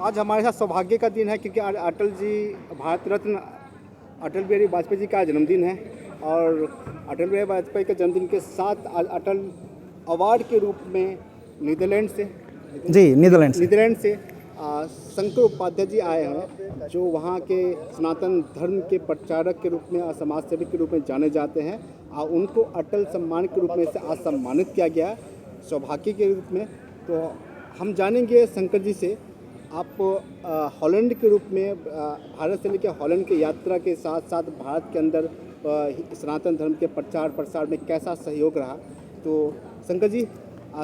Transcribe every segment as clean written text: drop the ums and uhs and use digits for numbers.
आज हमारे साथ सौभाग्य का दिन है क्योंकि अटल जी, भारत रत्न अटल बिहारी वाजपेयी जी का जन्मदिन है और अटल बिहारी वाजपेयी के जन्मदिन के साथ अटल अवार्ड के रूप में नीदरलैंड से शंकर उपाध्याय जी आए हैं, जो वहाँ के सनातन धर्म के प्रचारक के रूप में और समाज सेवी के रूप में जाने जाते हैं। उनको अटल सम्मान के रूप में से आज सम्मानित किया गया सौभाग्य के रूप में। तो हम जानेंगे शंकर जी से, आप हॉलैंड के रूप में भारत से लेकर हॉलैंड की यात्रा के साथ साथ भारत के अंदर सनातन धर्म के प्रचार प्रसार में कैसा सहयोग रहा। तो शंकर जी,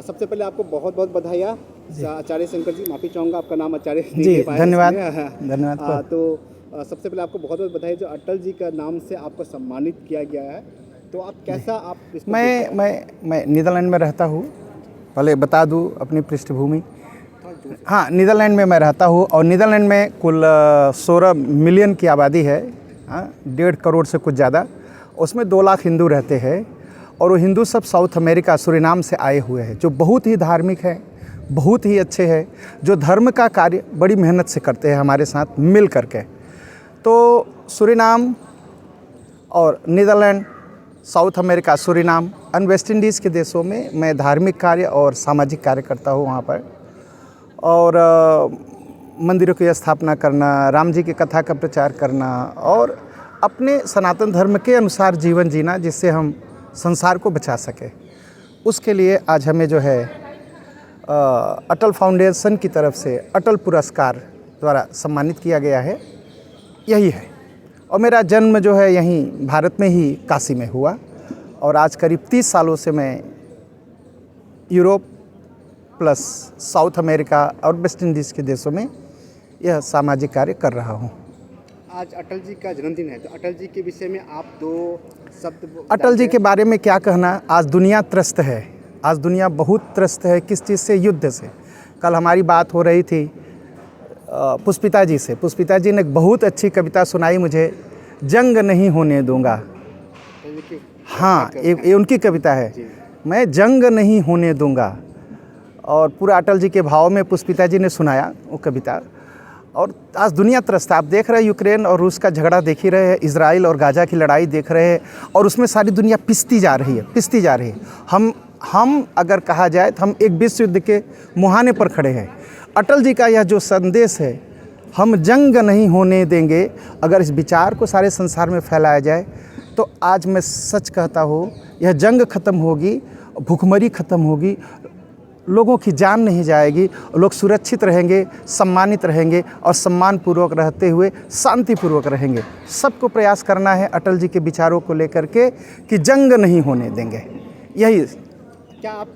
सबसे पहले आपको बहुत बहुत बधाई। आचार्य शंकर जी, माफ़ी चाहूँगा आपका नाम आचार्य जी, धन्यवाद धन्यवाद। तो सबसे पहले आपको बहुत बहुत बधाई जो अटल जी का नाम से आपको सम्मानित किया गया है। तो आप कैसा आप मैं नीदरलैंड में रहता हूँ। पहले बता दूँ अपनी पृष्ठभूमि। हाँ, नीदरलैंड में मैं रहता हूँ और नीदरलैंड में कुल 16 मिलियन की आबादी है। 1.5 करोड़ से कुछ ज़्यादा, उसमें 2 लाख हिंदू रहते हैं और वो हिंदू सब साउथ अमेरिका सूरीनाम से आए हुए हैं, जो बहुत ही धार्मिक है, बहुत ही अच्छे हैं, जो धर्म का कार्य बड़ी मेहनत से करते हैं हमारे साथ मिल करके। तो सूरीनाम और नीदरलैंड, साउथ अमेरिका, सूरीनाम और वेस्ट इंडीज़ के देशों में मैं धार्मिक कार्य और सामाजिक कार्य करता हूँ वहाँ पर। और मंदिरों की स्थापना करना, राम जी की कथा का प्रचार करना और अपने सनातन धर्म के अनुसार जीवन जीना, जिससे हम संसार को बचा सके। उसके लिए आज हमें जो है अटल फाउंडेशन की तरफ से अटल पुरस्कार द्वारा सम्मानित किया गया है। यही है। और मेरा जन्म जो है यहीं भारत में ही काशी में हुआ और आज करीब 30 सालों से मैं यूरोप प्लस साउथ अमेरिका और वेस्ट इंडीज़ के देशों में यह सामाजिक कार्य कर रहा हूँ। आज अटल जी का जन्मदिन है, तो अटल जी के विषय में आप 2 शब्द। अटल जी के बारे में क्या कहना। आज दुनिया त्रस्त है, आज दुनिया बहुत त्रस्त है। किस चीज़ से? युद्ध से। कल हमारी बात हो रही थी पुष्पिता जी से। पुष्पिता जी ने एक बहुत अच्छी कविता सुनाई मुझे, जंग नहीं होने दूंगा। हाँ, ये उनकी कविता है, मैं जंग नहीं होने दूंगा। और पूरा अटल जी के भाव में पुष्पिता जी ने सुनाया वो कविता। और आज दुनिया त्रस्त है। आप देख रहे हैं यूक्रेन और रूस का झगड़ा देख ही रहे हैं, इजराइल और गाजा की लड़ाई देख रहे हैं और उसमें सारी दुनिया पिसती जा रही है। हम अगर कहा जाए तो हम एक विश्व युद्ध के मुहाने पर खड़े हैं। अटल जी का यह जो संदेश है, हम जंग नहीं होने देंगे, अगर इस विचार को सारे संसार में फैलाया जाए तो आज मैं सच कहता हूँ, यह जंग ख़त्म होगी, भूखमरी ख़त्म होगी, लोगों की जान नहीं जाएगी, लोग सुरक्षित रहेंगे, सम्मानित रहेंगे और सम्मानपूर्वक रहते हुए शांतिपूर्वक रहेंगे। सबको प्रयास करना है अटल जी के विचारों को लेकर के कि जंग नहीं होने देंगे। यही। क्या आप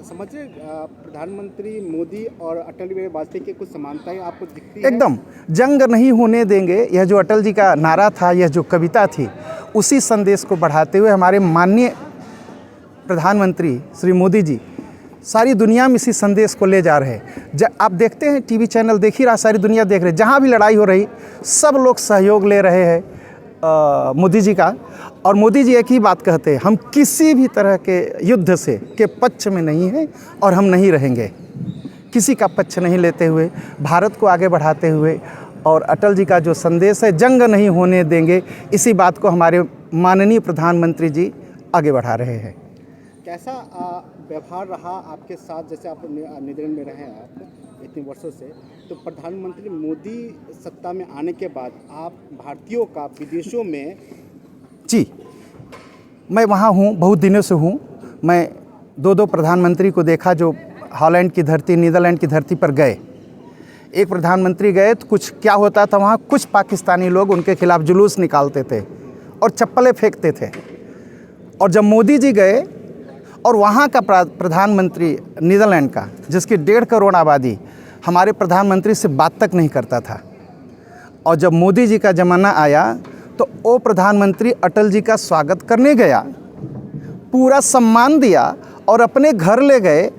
समझ रहे प्रधानमंत्री मोदी और अटल बिहारी वाजपेयी की कुछ समानताएं आपको दिखती है? एकदम। जंग नहीं होने देंगे, यह जो अटल जी का नारा था, यह जो कविता थी, उसी संदेश को बढ़ाते हुए हमारे माननीय प्रधानमंत्री श्री मोदी जी सारी दुनिया में इसी संदेश को ले जा रहे हैं। आप देखते हैं टीवी चैनल देख ही रहा, सारी दुनिया देख रही है, जहाँ भी लड़ाई हो रही सब लोग सहयोग ले रहे हैं मोदी जी का। और मोदी जी एक ही बात कहते हैं, हम किसी भी तरह के युद्ध से के पक्ष में नहीं हैं और हम नहीं रहेंगे। किसी का पक्ष नहीं लेते हुए भारत को आगे बढ़ाते हुए, और अटल जी का जो संदेश है जंग नहीं होने देंगे, इसी बात को हमारे माननीय प्रधानमंत्री जी आगे बढ़ा रहे हैं। कैसा व्यवहार रहा आपके साथ, जैसे आप नीदरलैंड में रहे हैं आप इतने वर्षों से, तो प्रधानमंत्री मोदी सत्ता में आने के बाद आप भारतीयों का विदेशों में? जी, मैं वहाँ हूँ, बहुत दिनों से हूँ। मैं 2 प्रधानमंत्री को देखा जो हॉलैंड की धरती, नीदरलैंड की धरती पर गए। एक प्रधानमंत्री गए तो कुछ क्या होता था वहाँ, कुछ पाकिस्तानी लोग उनके खिलाफ जुलूस निकालते थे और चप्पलें फेंकते थे। और जब मोदी जी गए और वहाँ का प्रधानमंत्री नीदरलैंड का, जिसकी 1.5 करोड़ आबादी, हमारे प्रधानमंत्री से बात तक नहीं करता था। और जब मोदी जी का ज़माना आया तो वो प्रधानमंत्री अटल जी का स्वागत करने गया, पूरा सम्मान दिया और अपने घर ले गए।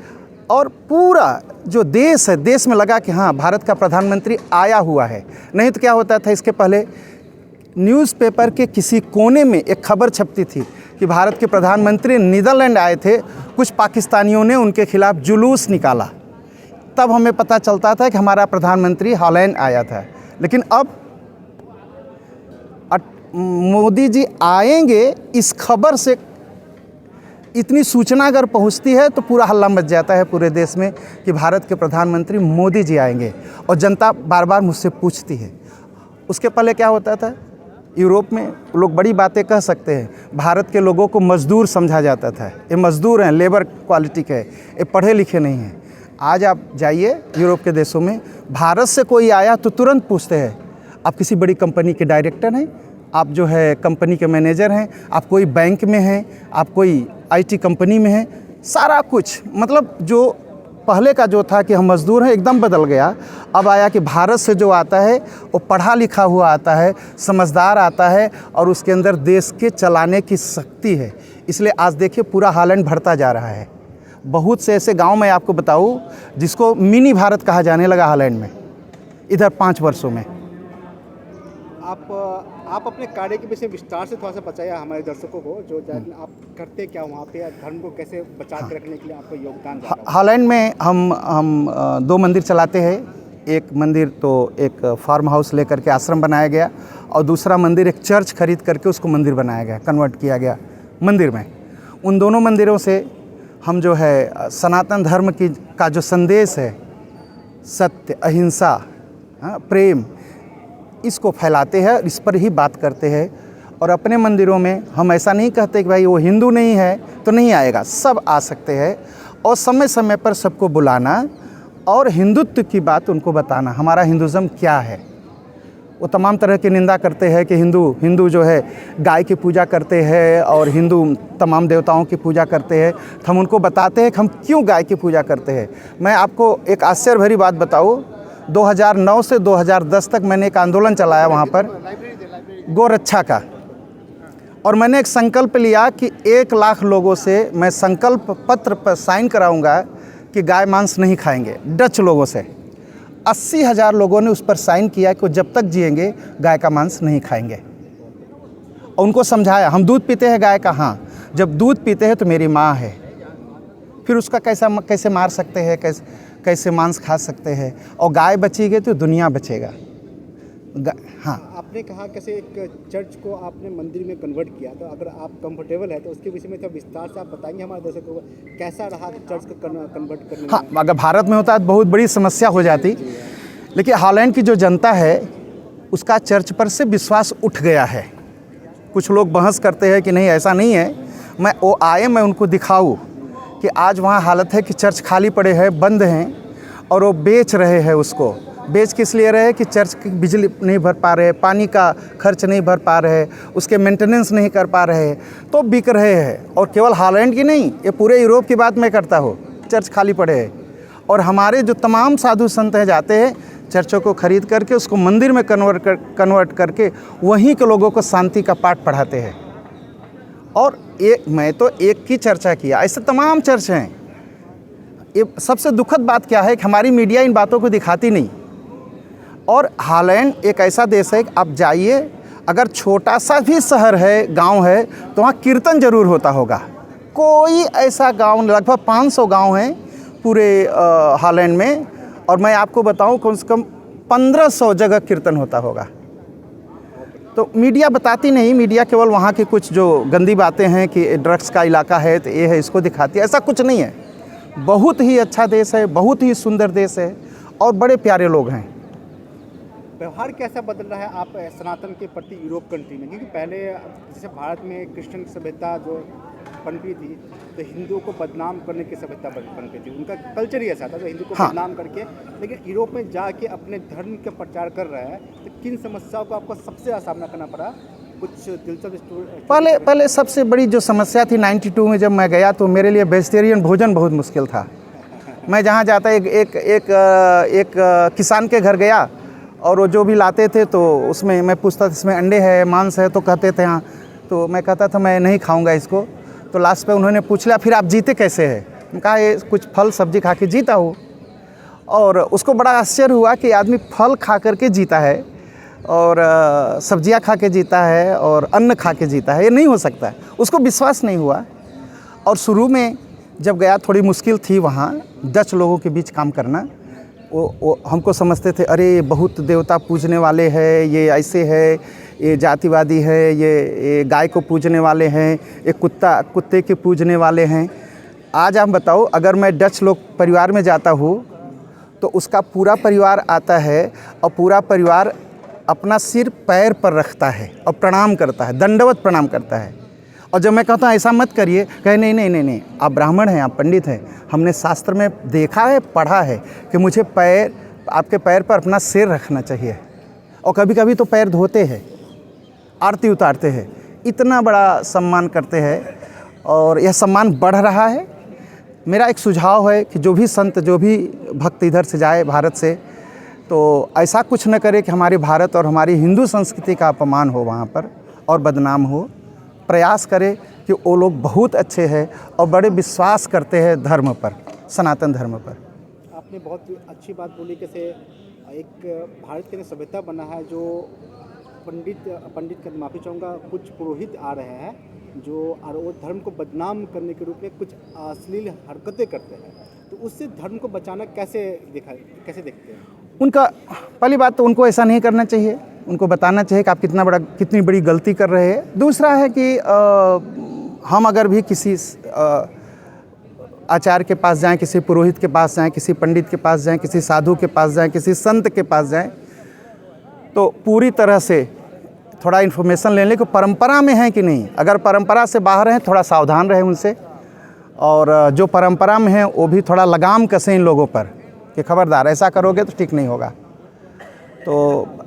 और पूरा जो देश है, देश में लगा कि हाँ, भारत का प्रधानमंत्री आया हुआ है। नहीं तो क्या होता था, इसके पहले न्यूज़पेपर के किसी कोने में एक खबर छपती थी कि भारत के प्रधानमंत्री नीदरलैंड आए थे, कुछ पाकिस्तानियों ने उनके खिलाफ जुलूस निकाला। तब हमें पता चलता था कि हमारा प्रधानमंत्री हॉलैंड आया था। लेकिन अब मोदी जी आएंगे इस खबर से इतनी सूचना अगर पहुंचती है तो पूरा हल्ला मच जाता है पूरे देश में कि भारत के प्रधानमंत्री मोदी जी आएंगे, और जनता बार बार मुझसे पूछती है। उसके पहले क्या होता था, यूरोप में लोग बड़ी बातें कह सकते हैं, भारत के लोगों को मज़दूर समझा जाता था, ये मज़दूर हैं, लेबर क्वालिटी के, ये पढ़े लिखे नहीं हैं। आज आप जाइए यूरोप के देशों में, भारत से कोई आया तो तुरंत पूछते हैं आप किसी बड़ी कंपनी के डायरेक्टर हैं, आप जो है कंपनी के मैनेजर हैं, आप कोई बैंक में हैं, आप कोई आईटी कंपनी में हैं। सारा कुछ मतलब जो पहले का जो था कि हम मज़दूर हैं एकदम बदल गया। अब आया कि भारत से जो आता है वो पढ़ा लिखा हुआ आता है, समझदार आता है, और उसके अंदर देश के चलाने की शक्ति है। इसलिए आज देखिए पूरा हॉलैंड बढ़ता जा रहा है। बहुत से ऐसे गांव मैं आपको बताऊं जिसको मिनी भारत कहा जाने लगा हॉलैंड में इधर 5 वर्षों में। आप अपने कार्य के विषय विस्तार से थोड़ा सा बताइए हमारे दर्शकों को, जो आप करते क्या वहाँ पे, धर्म को कैसे बचा के रखने के लिए आपका योगदान। हॉलैंड में हम 2 मंदिर चलाते हैं। एक मंदिर तो एक फार्म हाउस लेकर के आश्रम बनाया गया, और दूसरा मंदिर एक चर्च खरीद करके उसको मंदिर बनाया गया, कन्वर्ट किया गया मंदिर में। उन दोनों मंदिरों से हम जो है सनातन धर्म का जो संदेश है, सत्य, अहिंसा, प्रेम, इसको फैलाते हैं, इस पर ही बात करते हैं। और अपने मंदिरों में हम ऐसा नहीं कहते कि भाई वो हिंदू नहीं है तो नहीं आएगा, सब आ सकते हैं। और समय समय पर सबको बुलाना और हिंदुत्व की बात उनको बताना, हमारा हिंदुज़म क्या है। वो तमाम तरह की निंदा करते हैं कि हिंदू जो है गाय की पूजा करते हैं और हिंदू तमाम देवताओं की पूजा करते हैं। हम उनको बताते हैं कि हम क्यों गाय की पूजा करते हैं। मैं आपको एक आश्चर्य भरी बात बताऊँ, 2009 से 2010 तक मैंने एक आंदोलन चलाया वहाँ पर गौरक्षा का, और मैंने एक संकल्प लिया कि 1 लाख लोगों से मैं संकल्प पत्र पर साइन कराऊंगा कि गाय मांस नहीं खाएंगे। डच लोगों से 80,000 लोगों ने उस पर साइन किया कि वो जब तक जिएंगे गाय का मांस नहीं खाएंगे। और उनको समझाया, हम दूध पीते हैं गाय का, हाँ, जब दूध पीते हैं तो मेरी माँ है, फिर उसका कैसे मार सकते हैं, कैसे मांस खा सकते हैं। और गाय बचेगी तो दुनिया बचेगा। हाँ, आपने कहा कैसे एक चर्च को आपने मंदिर में कन्वर्ट किया, तो अगर आप कंफर्टेबल है तो उसके विषय में थोड़ा विस्तार से आप बताएंगे हमारे दर्शकों को, कैसा रहा चर्च को कन्वर्ट करने में? हाँ, अगर भारत में होता तो बहुत बड़ी समस्या हो जाती, लेकिन हॉलैंड की जो जनता है उसका चर्च पर से विश्वास उठ गया है। कुछ लोग बहस करते हैं कि नहीं ऐसा नहीं है, मैं उनको दिखाऊँ कि आज वहाँ हालत है कि चर्च खाली पड़े हैं, बंद हैं, और वो बेच रहे हैं। उसको बेच किस लिए रहे कि चर्च की बिजली नहीं भर पा रहे, पानी का खर्च नहीं भर पा रहे, उसके मेंटेनेंस नहीं कर पा रहे, तो बिक रहे हैं। और केवल हॉलैंड की नहीं, ये पूरे यूरोप की बात मैं करता हूँ, चर्च खाली पड़े हैं। और हमारे जो तमाम साधु संत हैं जाते हैं चर्चों को खरीद करके उसको मंदिर में कन्वर्ट करके वहीं के लोगों को शांति का पाठ पढ़ाते हैं। और मैं तो एक की चर्चा किया, ऐसे तमाम चर्च हैं। ये सबसे दुखद बात क्या है कि हमारी मीडिया इन बातों को दिखाती नहीं। और हॉलैंड एक ऐसा देश है कि आप जाइए, अगर छोटा सा भी शहर है, गांव है, तो वहाँ कीर्तन जरूर होता होगा। कोई ऐसा गांव, लगभग 500 गांव हैं पूरे हॉलैंड में, और मैं आपको बताऊं कम से कम 1500 जगह कीर्तन होता होगा। तो मीडिया बताती नहीं, मीडिया केवल वहाँ की कुछ जो गंदी बातें हैं कि ड्रग्स का इलाका है तो ये है, इसको दिखाती है। ऐसा कुछ नहीं है, बहुत ही अच्छा देश है, बहुत ही सुंदर देश है, और बड़े प्यारे लोग हैं। व्यवहार कैसा बदल रहा है आप सनातन के प्रति यूरोप कंट्री में? क्योंकि पहले जैसे भारत में क्रिश्चियन सभ्यता जो पनपी थी, तो हिंदुओं को बदनाम करने की सभ्यता पनपी थी, उनका कल्चर ही ऐसा था, तो हिंदू को बदनाम करके। लेकिन यूरोप में जाके अपने धर्म का प्रचार कर रहा है, तो किन समस्याओं को आपको सबसे ज़्यादा सामना करना पड़ा? कुछ दिलचस्प पहले सबसे बड़ी जो समस्या थी 92 में जब मैं गया, तो मेरे लिए वेजिटेरियन भोजन बहुत मुश्किल था। मैं जहाँ जाता एक किसान के घर गया, और वो जो भी लाते थे तो उसमें मैं पूछता था इसमें अंडे है, मांस है, तो कहते थे हाँ। तो मैं कहता था मैं नहीं खाऊंगा इसको। तो लास्ट पे उन्होंने पूछ लिया फिर आप जीते कैसे हैं? मैं कहा ये कुछ फल सब्जी खा के जीता हूँ। और उसको बड़ा आश्चर्य हुआ कि आदमी फल खा करके जीता है, और सब्जियां खा के जीता है, और अन्न खा के जीता है, ये नहीं हो सकता है। उसको विश्वास नहीं हुआ। और शुरू में जब गया थोड़ी मुश्किल थी वहाँ डच लोगों के बीच काम करना, वो हमको समझते थे, अरे बहुत देवता पूजने वाले हैं, ये ऐसे है, ये जातिवादी है, ये गाय को पूजने वाले हैं, ये कुत्ते के पूजने वाले हैं। आज आप बताओ, अगर मैं डच लोग परिवार में जाता हूँ तो उसका पूरा परिवार आता है और पूरा परिवार अपना सिर पैर पर रखता है और प्रणाम करता है, दंडवत प्रणाम करता है। और जब मैं कहता हूँ ऐसा मत करिए, कहे नहीं नहीं नहीं नहीं, आप ब्राह्मण हैं, आप पंडित हैं, हमने शास्त्र में देखा है, पढ़ा है कि मुझे आपके पैर पर अपना सिर रखना चाहिए। और कभी कभी तो पैर धोते हैं, आरती उतारते हैं, इतना बड़ा सम्मान करते हैं और यह सम्मान बढ़ रहा है। मेरा एक सुझाव है कि जो भी संत, जो भी भक्त इधर से जाए भारत से, तो ऐसा कुछ न करे कि हमारे भारत और हमारी हिंदू संस्कृति का अपमान हो वहाँ पर और बदनाम हो। प्रयास करे कि वो लोग बहुत अच्छे हैं और बड़े विश्वास करते हैं धर्म पर, सनातन धर्म पर। आपने बहुत अच्छी बात बोली कि से एक भारत के अंदर सभ्यता बना है जो पंडित का माफ़ी चाहूँगा, कुछ पुरोहित आ रहे हैं जो और वो धर्म को बदनाम करने के रूप में कुछ अश्लील हरकतें करते हैं, तो उससे धर्म को बचाना कैसे देखते हैं? उनका पहली बात तो उनको ऐसा नहीं करना चाहिए, उनको बताना चाहिए कि आप कितनी बड़ी गलती कर रहे हैं। दूसरा है कि हम अगर भी किसी आचार्य के पास जाएं, किसी पुरोहित के पास जाएं, किसी पंडित के पास जाएं, किसी साधु के पास जाएं, किसी संत के पास जाएं, तो पूरी तरह से थोड़ा इन्फॉर्मेशन ले लें कि परंपरा में है कि नहीं। अगर परंपरा से बाहर हैं, थोड़ा सावधान रहें उनसे, और जो परंपरा में हैं वो भी थोड़ा लगाम कसें इन लोगों पर कि खबरदार, ऐसा करोगे तो ठीक नहीं होगा। तो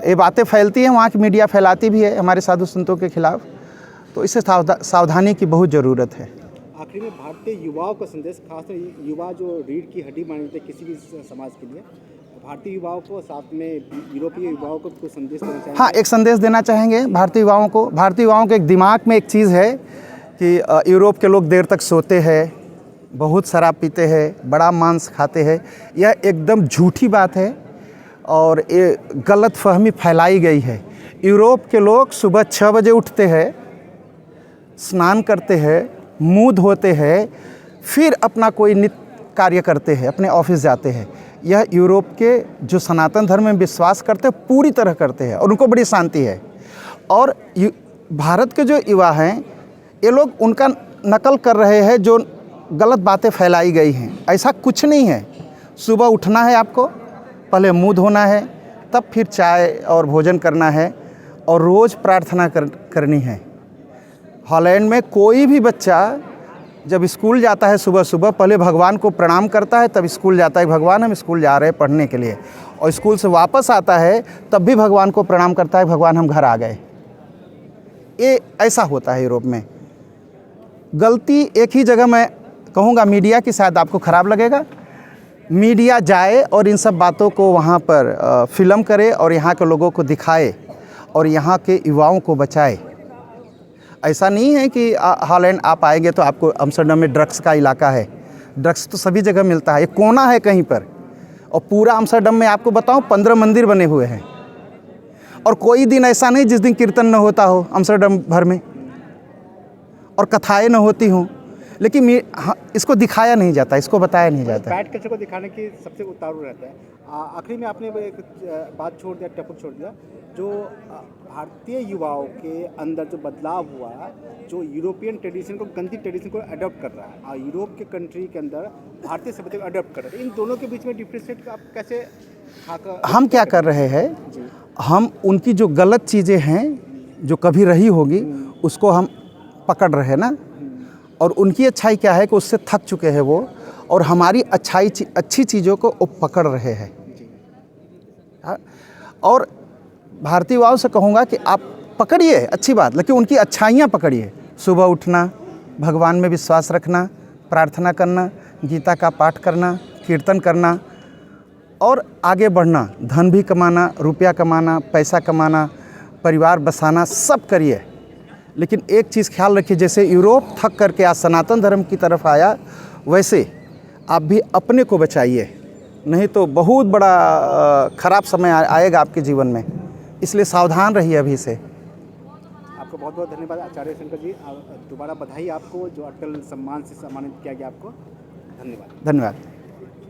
ये बातें फैलती हैं, वहाँ की मीडिया फैलाती भी है हमारे साधु संतों के खिलाफ, तो इससे सावधानी की बहुत ज़रूरत है। आखिरी में भारतीय युवाओं का संदेश, खासकर युवा जो रीढ़ की हड्डी मानी जाती है किसी भी समाज के लिए, भारतीय युवाओं को, साथ में यूरोपीय युवाओं को कुछ संदेश देना चाहेंगे? हाँ, एक संदेश देना चाहेंगे भारतीय युवाओं को। भारतीय युवाओं के एक दिमाग में एक चीज़ है कि यूरोप के लोग देर तक सोते हैं, बहुत शराब पीते हैं, बड़ा मांस खाते हैं। यह एकदम झूठी बात है और ये गलत फहमी फैलाई गई है। यूरोप के लोग सुबह 6 बजे उठते हैं, स्नान करते हैं, मुँह धोते हैं, फिर अपना कोई नित्य कार्य करते हैं, अपने ऑफिस जाते हैं। यह यूरोप के जो सनातन धर्म में विश्वास करते हैं पूरी तरह करते हैं और उनको बड़ी शांति है। और भारत के जो युवा हैं, ये लोग उनका नकल कर रहे हैं, जो गलत बातें फैलाई गई हैं। ऐसा कुछ नहीं है। सुबह उठना है आपको, पहले मुंह धोना है, तब फिर चाय और भोजन करना है और रोज़ प्रार्थना करनी है। हॉलैंड में कोई भी बच्चा जब स्कूल जाता है सुबह सुबह पहले भगवान को प्रणाम करता है, तब स्कूल जाता है, भगवान हम स्कूल जा रहे हैं पढ़ने के लिए। और स्कूल से वापस आता है तब भी भगवान को प्रणाम करता है, भगवान हम घर आ गए। ये ऐसा होता है यूरोप में। गलती एक ही जगह मैं कहूँगा मीडिया की, शायद आपको ख़राब लगेगा। मीडिया जाए और इन सब बातों को वहाँ पर फिल्म करे और यहाँ के लोगों को दिखाए और यहाँ के युवाओं को बचाए। ऐसा नहीं है कि हॉलैंड आप आएंगे तो आपको, अम्स्टरडम में ड्रग्स का इलाका है, ड्रग्स तो सभी जगह मिलता है, ये कोना है कहीं पर। और पूरा अम्स्टरडम में आपको बताऊं 15 मंदिर बने हुए हैं और कोई दिन ऐसा नहीं जिस दिन कीर्तन न होता हो अम्स्टरडम भर में और कथाएं न होती हों, लेकिन इसको दिखाया नहीं जाता, इसको बताया नहीं जाता। बैड कल्चर को दिखाने की सबसे उतारू रहता है। आखिरी में आपने एक बात छोड़ दिया, टॉपिक छोड़ दिया, जो भारतीय युवाओं के अंदर जो बदलाव हुआ है, जो यूरोपियन ट्रेडिशन को, गंदी ट्रेडिशन को अडॉप्ट कर रहा है और यूरोप के कंट्री के अंदर भारतीय सभ्यता को अडॉप्ट कर रहा है, इन दोनों के बीच में डिफ्रेंशिएट आप कैसे? हम क्या कर रहे हैं, हम उनकी जो गलत चीज़ें हैं जो कभी रही होगी उसको हम पकड़ रहे हैं ना, और उनकी अच्छाई क्या है कि उससे थक चुके हैं वो, और हमारी अच्छी चीज़ों को वो पकड़ रहे हैं। और भारतीय युवाओं से कहूँगा कि आप पकड़िए अच्छी बात, लेकिन उनकी अच्छाइयाँ पकड़िए। सुबह उठना, भगवान में विश्वास रखना, प्रार्थना करना, गीता का पाठ करना, कीर्तन करना और आगे बढ़ना, धन भी कमाना, रुपया कमाना, पैसा कमाना, परिवार बसाना, सब करिए। लेकिन एक चीज़ ख्याल रखिए, जैसे यूरोप थक करके आज सनातन धर्म की तरफ आया, वैसे आप भी अपने को बचाइए, नहीं तो बहुत बड़ा ख़राब समय आएगा आपके जीवन में। इसलिए सावधान रहिए अभी से। आपको बहुत बहुत धन्यवाद आचार्य शंकर जी, दोबारा बधाई आपको जो अटल सम्मान से सम्मानित किया गया, आपको धन्यवाद। धन्यवाद।